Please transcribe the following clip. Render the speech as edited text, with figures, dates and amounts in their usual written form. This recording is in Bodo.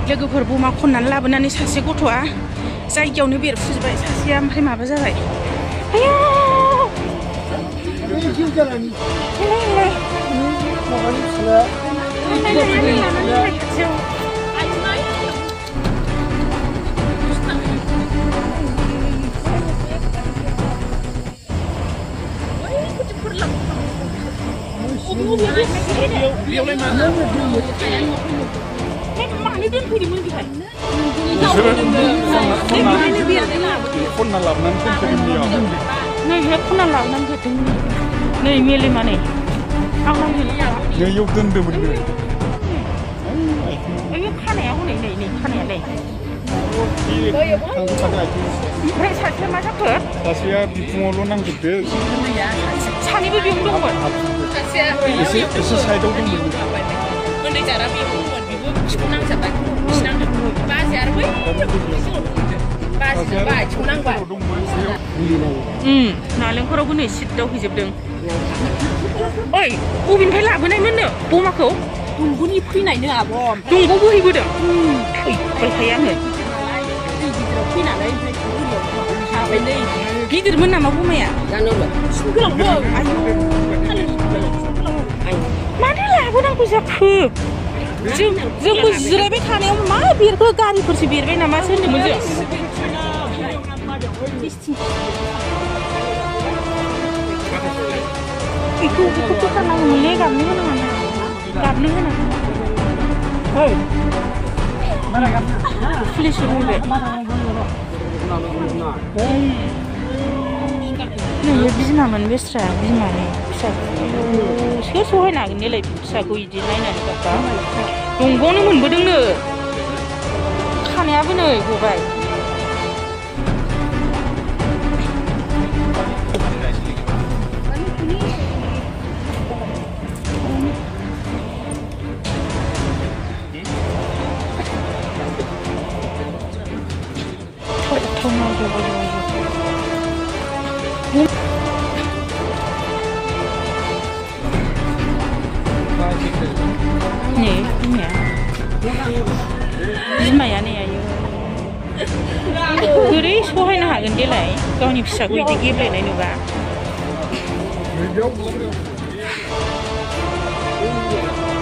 लोगोफोर बमा खननानै लाबोनानै सासे गथ'आ जायगायावनो बेरफुजोबबाय सासेया ओमफ्राय माबा जाबाय आया खनना लाबोनानै दोनफैदोंनियाव नै बे खनना लाबोनानै होदों नै मेलेमा नै आं नांगोन नैयाव दोन्दोंमोन नो ओइ खानाया हनै नै खानायालाय थांजोबखादों आथिं ओमफ्राय सासेया मा जाखो सासेया बिखुङावल' नांजोबदो सानैबो बेयावनो दंमोन एसे साइडआव दंमोन उन्दै जारा बेयाव दंमोन बेबो खिखौ नांजाबाय खिनांदों बाजै आरो बै बाजैनोबा आथिङाव नांबाय नालेंखरावबो नै सिद्दाव हैजोबदों ओइ बबेनिफ्राय लाबोनायमोननो बमाखौ दंग'नि फैनायनो आब' दंग' बोहैबोदों थैबायखायो आङो फैनानै थाबाय नै गिदिरमोन नामा बमाया मानो लाबोनांगौ जाखो जोंबो जिरायबाय थानायाव मा बेरखो गारिफोरसो बेरबाय नामा होनदोंमोन जों बेखौ फोथारनांगौमोनलै गाबनो होनाङा गाबनो होनाङा पुलिस होबाय नैयो बिमामोन बेस्रा बिमानि फिसाखौ सोर सहायनो हागोन देलाय फिसाखौ बिदि नायनानै गाबबा दंग'आवनो मोनबोदोंनो खानायाबो नै गबाय nih ya बिमाया नै आयो बोरै सहायनो हागोन देलाय गावनि फिसाखौ बिदि गेब्लेनाय नुबा